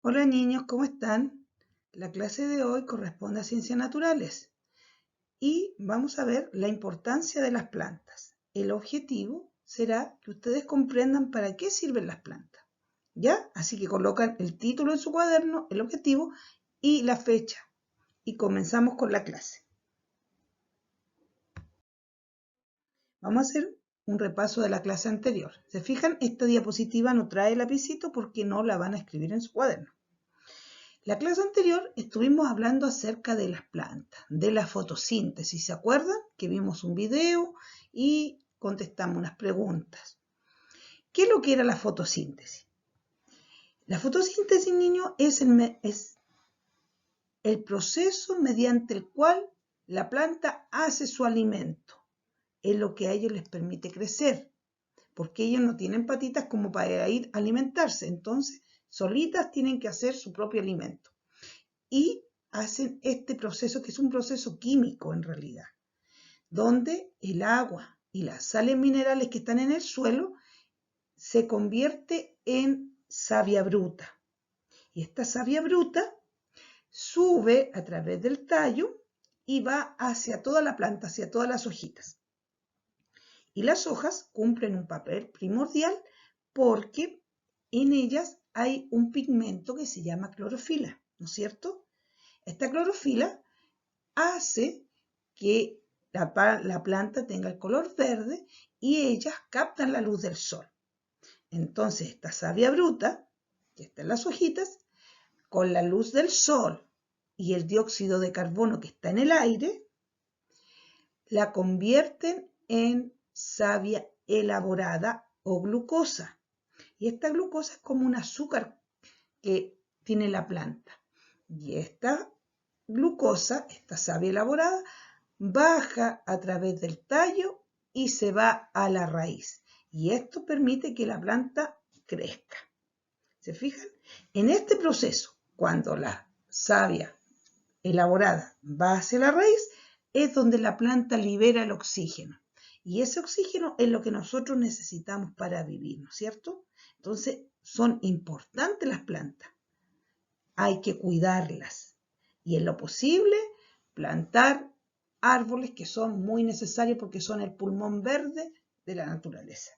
Hola niños, ¿cómo están? La clase de hoy corresponde a ciencias naturales y vamos a ver la importancia de las plantas. El objetivo será que ustedes comprendan para qué sirven las plantas. ¿Ya? Así que colocan el título en su cuaderno, el objetivo y la fecha. Y comenzamos con la clase. Vamos a hacer un repaso de la clase anterior. ¿Se fijan? Esta diapositiva no trae lapicito porque no la van a escribir en su cuaderno. La clase anterior estuvimos hablando acerca de las plantas, de la fotosíntesis. ¿Se acuerdan? Que vimos un video y contestamos unas preguntas. ¿Qué es lo que era la fotosíntesis? La fotosíntesis, niño, es el proceso mediante el cual la planta hace su alimento. Es lo que a ellos les permite crecer, porque ellos no tienen patitas como para ir a alimentarse. Entonces, solitas tienen que hacer su propio alimento. Y hacen este proceso, que es un proceso químico en realidad, donde el agua y las sales minerales que están en el suelo se convierte en savia bruta. Y esta savia bruta sube a través del tallo y va hacia toda la planta, hacia todas las hojitas. Y las hojas cumplen un papel primordial porque en ellas hay un pigmento que se llama clorofila, ¿no es cierto? Esta clorofila hace que la planta tenga el color verde y ellas captan la luz del sol. Entonces esta savia bruta, que está en las hojitas, con la luz del sol y el dióxido de carbono que está en el aire, la convierten en savia elaborada o glucosa. Y esta glucosa es como un azúcar que tiene la planta. Y esta glucosa, esta savia elaborada, baja a través del tallo y se va a la raíz. Y esto permite que la planta crezca. ¿Se fijan? En este proceso, cuando la savia elaborada va hacia la raíz, es donde la planta libera el oxígeno. Y ese oxígeno es lo que nosotros necesitamos para vivir, ¿no es cierto? Entonces, son importantes las plantas. Hay que cuidarlas. Y en lo posible, plantar árboles que son muy necesarios porque son el pulmón verde de la naturaleza.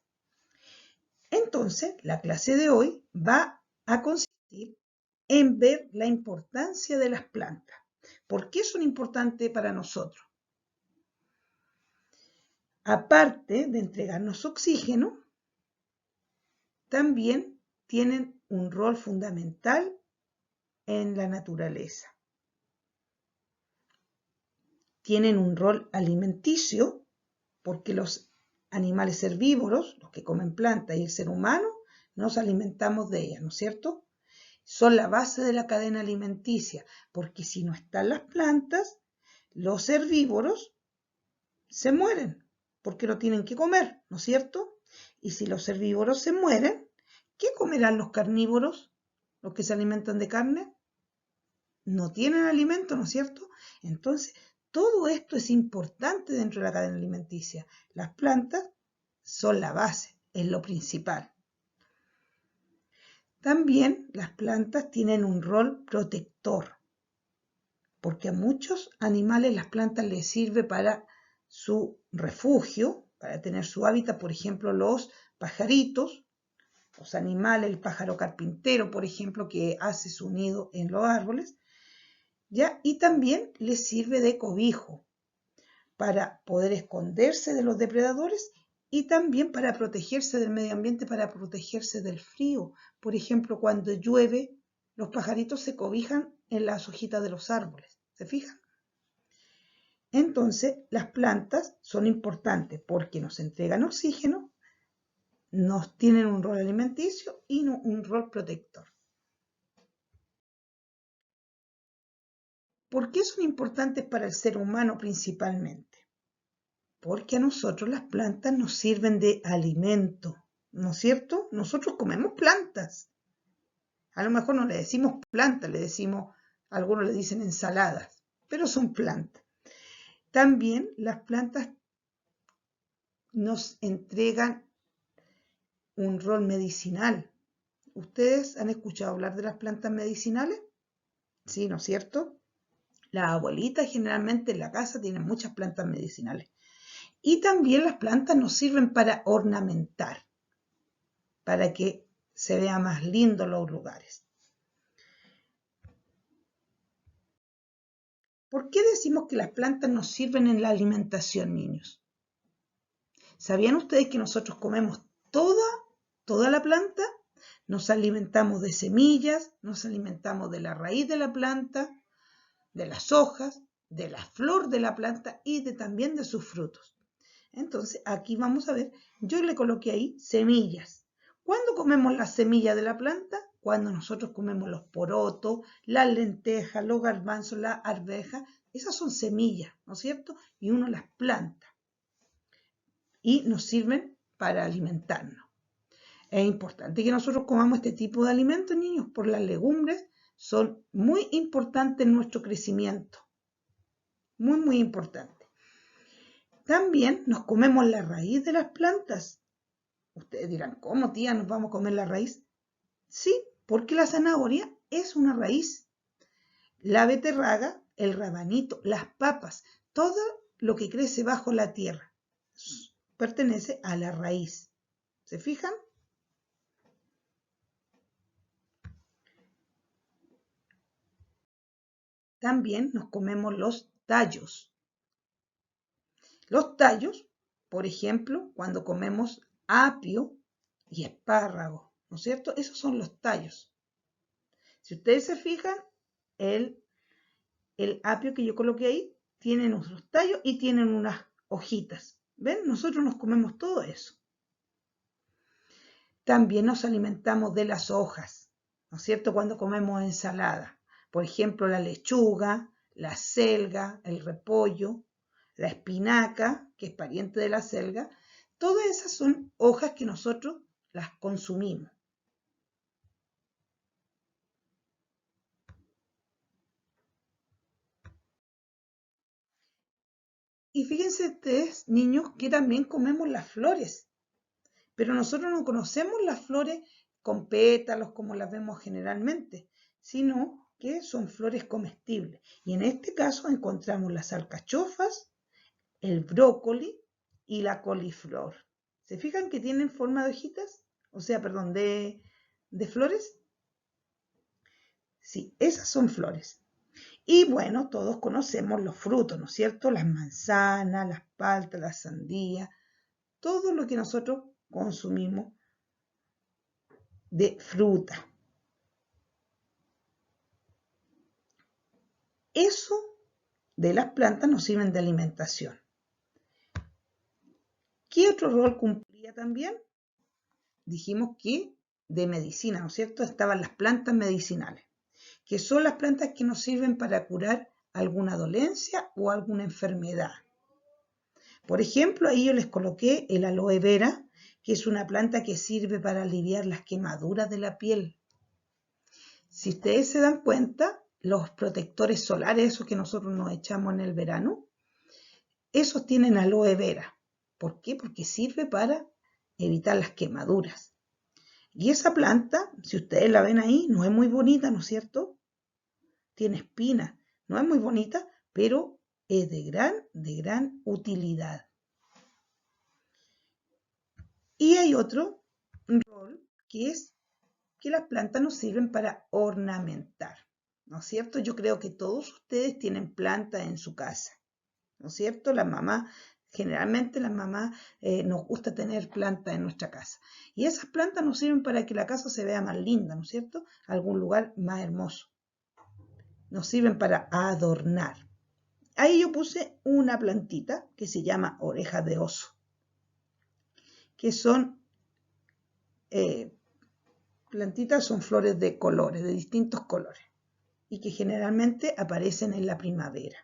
Entonces, la clase de hoy va a consistir en ver la importancia de las plantas. ¿Por qué son importantes para nosotros? Aparte de entregarnos oxígeno, también tienen un rol fundamental en la naturaleza. Tienen un rol alimenticio porque los animales herbívoros, los que comen plantas y el ser humano, nos alimentamos de ellas, ¿no es cierto? Son la base de la cadena alimenticia, porque si no están las plantas, los herbívoros se mueren, porque no tienen que comer, ¿no es cierto? Y si los herbívoros se mueren, ¿qué comerán los carnívoros, los que se alimentan de carne? No tienen alimento, ¿no es cierto? Entonces, todo esto es importante dentro de la cadena alimenticia. Las plantas son la base, es lo principal. También las plantas tienen un rol protector, porque a muchos animales las plantas les sirven para su refugio, para tener su hábitat, por ejemplo, los pajaritos, los animales, el pájaro carpintero, por ejemplo, que hace su nido en los árboles, ¿ya? Y también les sirve de cobijo para poder esconderse de los depredadores y también para protegerse del medio ambiente, para protegerse del frío. Por ejemplo, cuando llueve, los pajaritos se cobijan en las hojitas de los árboles. ¿Se fijan? Entonces, las plantas son importantes porque nos entregan oxígeno, nos tienen un rol alimenticio y un rol protector. ¿Por qué son importantes para el ser humano principalmente? Porque a nosotros las plantas nos sirven de alimento, ¿no es cierto? Nosotros comemos plantas. A lo mejor no le decimos plantas, le decimos, algunos le dicen ensaladas, pero son plantas. También las plantas nos entregan un rol medicinal. ¿Ustedes han escuchado hablar de las plantas medicinales? Sí, ¿no es cierto? Las abuelitas generalmente en la casa tienen muchas plantas medicinales. Y también las plantas nos sirven para ornamentar, para que se vea más lindo los lugares. ¿Por qué decimos que las plantas nos sirven en la alimentación, niños? ¿Sabían ustedes que nosotros comemos toda la planta? Nos alimentamos de semillas, nos alimentamos de la raíz de la planta, de las hojas, de la flor de la planta y también de sus frutos. Entonces, aquí vamos a ver, yo le coloqué ahí semillas. ¿Cuándo comemos las semillas de la planta? Cuando nosotros comemos los porotos, las lentejas, los garbanzos, las arvejas. Esas son semillas, ¿no es cierto? Y uno las planta y nos sirven para alimentarnos. Es importante que nosotros comamos este tipo de alimentos, niños, por las legumbres son muy importantes en nuestro crecimiento. Muy, muy importante. También nos comemos la raíz de las plantas. Ustedes dirán, ¿cómo, tía, nos vamos a comer la raíz? Sí, porque la zanahoria es una raíz. La beterraga, el rabanito, las papas, todo lo que crece bajo la tierra pertenece a la raíz. ¿Se fijan? También nos comemos los tallos. Los tallos, por ejemplo, cuando comemos apio y espárrago, ¿no es cierto? Esos son los tallos. Si ustedes se fijan, el apio que yo coloqué ahí tiene unos tallos y tienen unas hojitas. ¿Ven? Nosotros nos comemos todo eso. También nos alimentamos de las hojas, ¿no es cierto? Cuando comemos ensalada. Por ejemplo, la lechuga, la selga, el repollo, la espinaca, que es pariente de la selga. Todas esas son hojas que nosotros las consumimos. Y fíjense ustedes, niños, que también comemos las flores. Pero nosotros no conocemos las flores con pétalos como las vemos generalmente, sino que son flores comestibles. Y en este caso encontramos las alcachofas, el brócoli y la coliflor. ¿Se fijan que tienen forma de hojitas? O sea, perdón, de flores. Sí, esas son flores. Y bueno, todos conocemos los frutos, ¿no es cierto? Las manzanas, las paltas, las sandías, todo lo que nosotros consumimos de fruta. Eso de las plantas nos sirven de alimentación. ¿Qué otro rol cumplía también? Dijimos que de medicina, ¿no es cierto? Estaban las plantas medicinales, que son las plantas que nos sirven para curar alguna dolencia o alguna enfermedad. Por ejemplo, ahí yo les coloqué el aloe vera, que es una planta que sirve para aliviar las quemaduras de la piel. Si ustedes se dan cuenta, los protectores solares, esos que nosotros nos echamos en el verano, esos tienen aloe vera. ¿Por qué? Porque sirve para evitar las quemaduras. Y esa planta, si ustedes la ven ahí, no es muy bonita, ¿no es cierto? Tiene espinas, no es muy bonita, pero es de gran utilidad. Y hay otro rol que es que las plantas nos sirven para ornamentar, ¿no es cierto? Yo creo que todos ustedes tienen plantas en su casa, ¿no es cierto? Las mamás, generalmente las mamás nos gusta tener plantas en nuestra casa. Y esas plantas nos sirven para que la casa se vea más linda, ¿no es cierto? Algún lugar más hermoso. Nos sirven para adornar. Ahí yo puse una plantita que se llama orejas de oso, que son plantitas, son flores de colores, de distintos colores, y que generalmente aparecen en la primavera.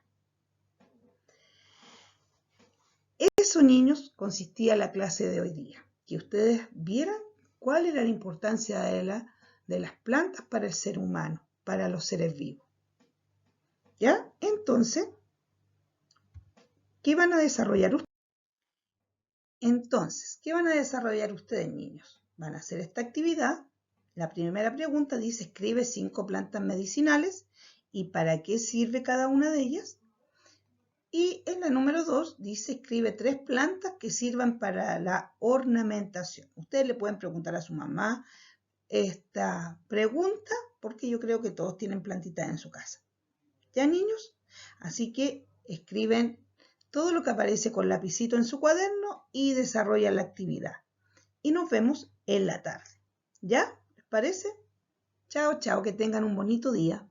Eso, niños, consistía la clase de hoy día, que ustedes vieran cuál era la importancia de las plantas para el ser humano, para los seres vivos. ¿Ya? Entonces, ¿qué van a desarrollar ustedes? Entonces, ¿qué van a desarrollar ustedes, niños? Van a hacer esta actividad La primera pregunta dice, escribe 5 plantas medicinales y para qué sirve cada una de ellas. Y en la número 2 dice, escribe 3 plantas que sirvan para la ornamentación. Ustedes le pueden preguntar a su mamá esta pregunta porque yo creo que todos tienen plantitas en su casa. ¿Ya, niños? Así que escriben todo lo que aparece con lapicito en su cuaderno y desarrollan la actividad. Y nos vemos en la tarde. ¿Ya? ¿Les parece? Chao, chao, que tengan un bonito día.